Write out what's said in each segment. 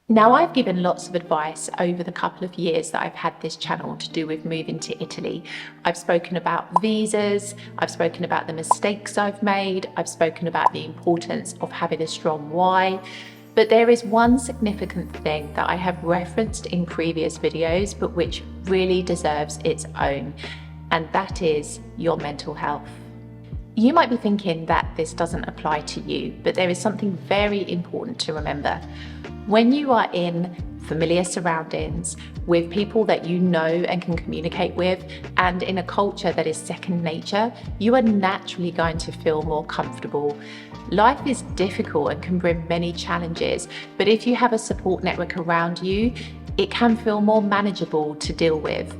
Now, I've given lots of advice over the couple of years that I've had this channel to do with moving to Italy. I've spoken about visas, I've spoken about the mistakes I've made, I've spoken about the importance of having a strong why. But there is one significant thing that I have referenced in previous videos, but which really deserves its own, and that is your mental health. You might be thinking that this doesn't apply to you, but there is something very important to remember. When you are in familiar surroundings with people that you know and can communicate with, and in a culture that is second nature, you are naturally going to feel more comfortable. Life is difficult and can bring many challenges, but if you have a support network around you, it can feel more manageable to deal with.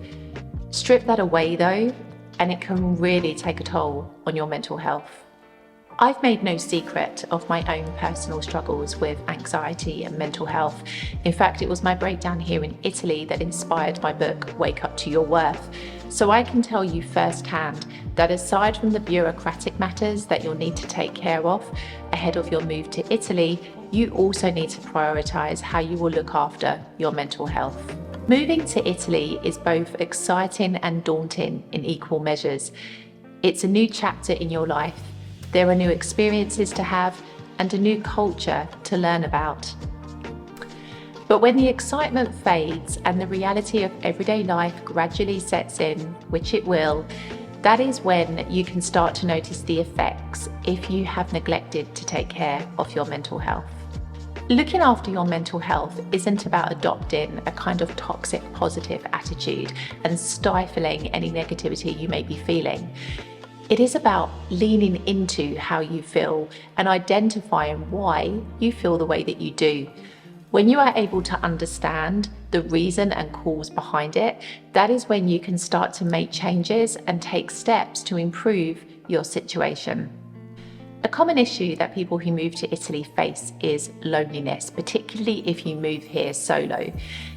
Strip that away though, and it can really take a toll on your mental health. I've made no secret of my own personal struggles with anxiety and mental health. In fact, it was my breakdown here in Italy that inspired my book, Wake Up to Your Worth. So I can tell you firsthand that aside from the bureaucratic matters that you'll need to take care of ahead of your move to Italy, you also need to prioritize how you will look after your mental health. Moving to Italy is both exciting and daunting in equal measures. It's a new chapter in your life. There are new experiences to have and a new culture to learn about. But when the excitement fades and the reality of everyday life gradually sets in, which it will, that is when you can start to notice the effects if you have neglected to take care of your mental health. Looking after your mental health isn't about adopting a kind of toxic positive attitude and stifling any negativity you may be feeling. It is about leaning into how you feel and identifying why you feel the way that you do. When you are able to understand the reason and cause behind it, that is when you can start to make changes and take steps to improve your situation. A common issue that people who move to Italy face is loneliness, particularly if you move here solo.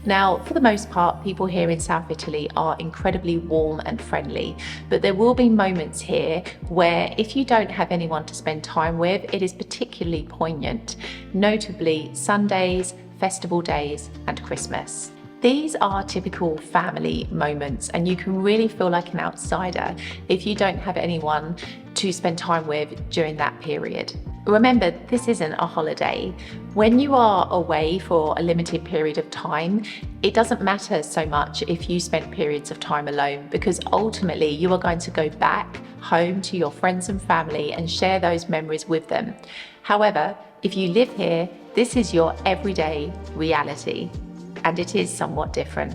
Now, for the most part, people here in South Italy are incredibly warm and friendly, but there will be moments here where if you don't have anyone to spend time with, it is particularly poignant, notably Sundays, festival days, and Christmas. These are typical family moments, and you can really feel like an outsider if you don't have anyone to spend time with during that period. Remember, this isn't a holiday. When you are away for a limited period of time, it doesn't matter so much if you spend periods of time alone, because ultimately you are going to go back home to your friends and family and share those memories with them. However, if you live here, this is your everyday reality, and it is somewhat different.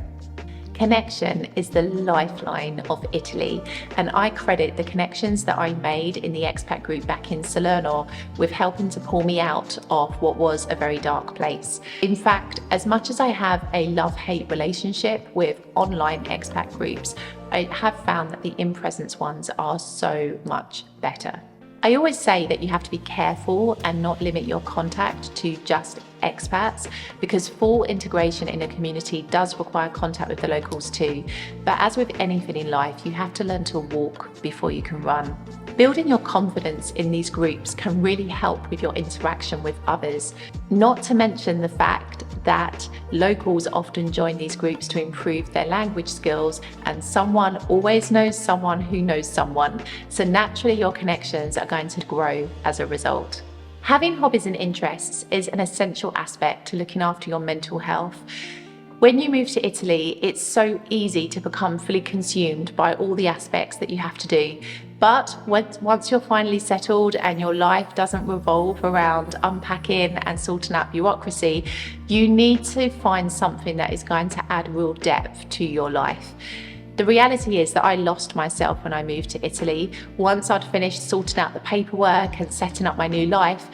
Connection is the lifeline of Italy, and I credit the connections that I made in the expat group back in Salerno with helping to pull me out of what was a very dark place. In fact, as much as I have a love-hate relationship with online expat groups, I have found that the in-presence ones are so much better. I always say that you have to be careful and not limit your contact to just expats, because full integration in a community does require contact with the locals too. But as with anything in life, you have to learn to walk before you can run. Building your confidence in these groups can really help with your interaction with others, not to mention the fact that locals often join these groups to improve their language skills, and someone always knows someone who knows someone. So naturally your connections are going to grow as a result. Having hobbies and interests is an essential aspect to looking after your mental health. When you move to Italy, it's so easy to become fully consumed by all the aspects that you have to do. But once you're finally settled and your life doesn't revolve around unpacking and sorting out bureaucracy, you need to find something that is going to add real depth to your life. The reality is that I lost myself when I moved to Italy. Once I'd finished sorting out the paperwork and setting up my new life,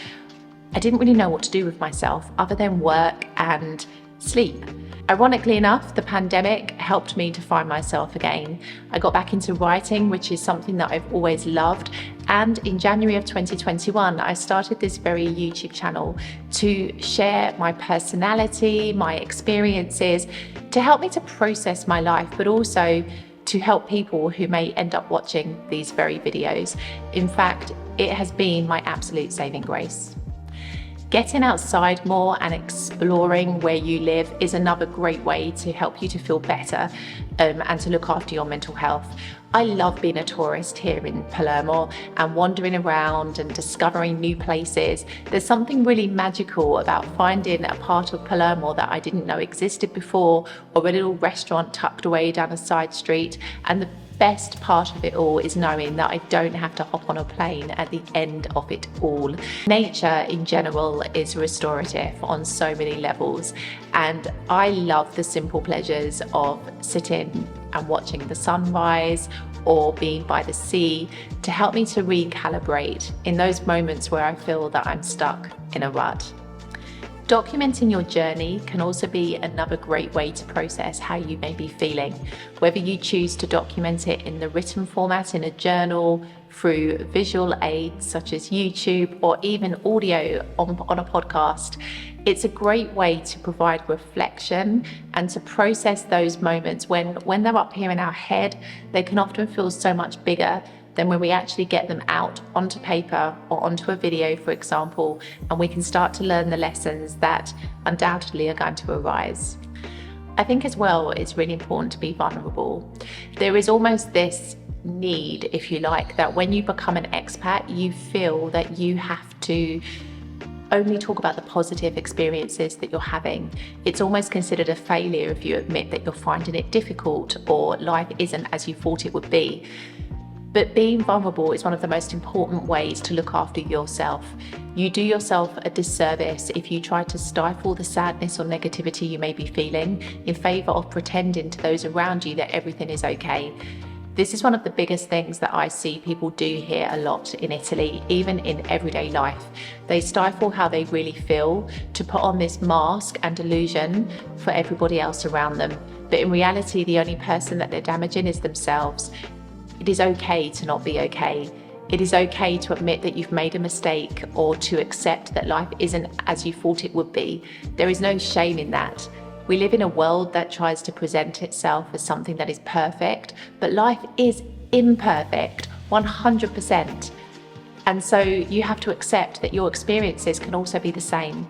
I didn't really know what to do with myself other than work and sleep. Ironically enough, the pandemic helped me to find myself again. I got back into writing, which is something that I've always loved. And in January of 2021, I started this very YouTube channel to share my personality, my experiences, to help me to process my life, but also to help people who may end up watching these very videos. In fact, it has been my absolute saving grace. Getting outside more and exploring where you live is another great way to help you to feel better and to look after your mental health. I love being a tourist here in Palermo and wandering around and discovering new places. There's something really magical about finding a part of Palermo that I didn't know existed before, or a little restaurant tucked away down a side street. And the best part of it all is knowing that I don't have to hop on a plane at the end of it all. Nature in general is restorative on so many levels, and I love the simple pleasures of sitting and watching the sunrise or being by the sea to help me to recalibrate in those moments where I feel that I'm stuck in a rut. Documenting your journey can also be another great way to process how you may be feeling, whether you choose to document it in the written format in a journal, through visual aids such as YouTube, or even audio on a podcast. It's a great way to provide reflection and to process those moments when they're up here in our head. They can often feel so much bigger than when we actually get them out onto paper or onto a video, for example, and we can start to learn the lessons that undoubtedly are going to arise. I think as well, it's really important to be vulnerable. There is almost this need, if you like, that when you become an expat, you feel that you have to only talk about the positive experiences that you're having. It's almost considered a failure if you admit that you're finding it difficult or life isn't as you thought it would be. But being vulnerable is one of the most important ways to look after yourself. You do yourself a disservice if you try to stifle the sadness or negativity you may be feeling in favour of pretending to those around you that everything is okay. This is one of the biggest things that I see people do here a lot in Italy, even in everyday life. They stifle how they really feel to put on this mask and illusion for everybody else around them. But in reality, the only person that they're damaging is themselves. It is okay to not be okay. It is okay to admit that you've made a mistake or to accept that life isn't as you thought it would be. There is no shame in that. We live in a world that tries to present itself as something that is perfect, but life is imperfect, 100%. And so you have to accept that your experiences can also be the same.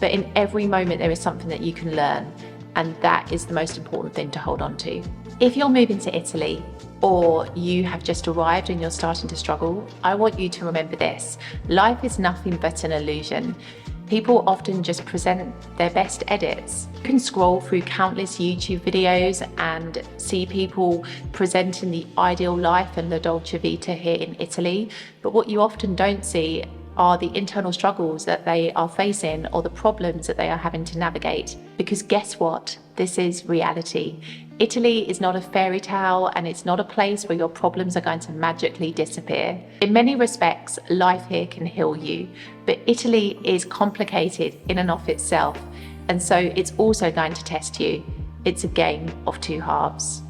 But in every moment, there is something that you can learn, and that is the most important thing to hold on to. If you're moving to Italy, or you have just arrived and you're starting to struggle, I want you to remember this. Life is nothing but an illusion. People often just present their best edits. You can scroll through countless YouTube videos and see people presenting the ideal life and the dolce vita here in Italy, but what you often don't see are the internal struggles that they are facing or the problems that they are having to navigate. Because guess what? This is reality. Italy is not a fairy tale, and it's not a place where your problems are going to magically disappear. In many respects, life here can heal you, but Italy is complicated in and of itself, and so it's also going to test you. It's a game of two halves.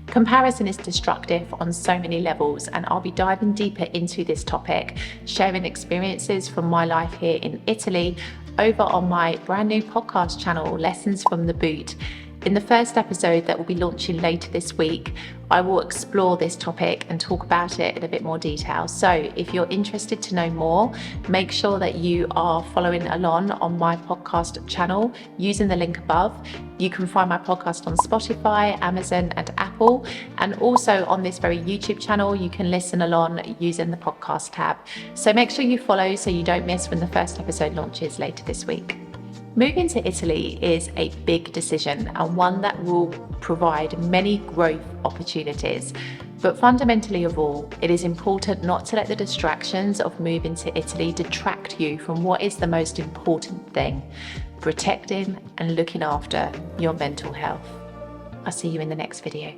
Comparison is destructive on so many levels, and I'll be diving deeper into this topic, sharing experiences from my life here in Italy over on my brand new podcast channel, Lessons from the Boot. In the first episode that will be launching later this week, I will explore this topic and talk about it in a bit more detail. So if you're interested to know more, make sure that you are following along on my podcast channel using the link above. You can find my podcast on Spotify, Amazon, and Apple. And also on this very YouTube channel, you can listen along using the podcast tab. So make sure you follow so you don't miss when the first episode launches later this week. Moving to Italy is a big decision, and one that will provide many growth opportunities. But fundamentally of all, it is important not to let the distractions of moving to Italy detract you from what is the most important thing: protecting and looking after your mental health. I'll see you in the next video.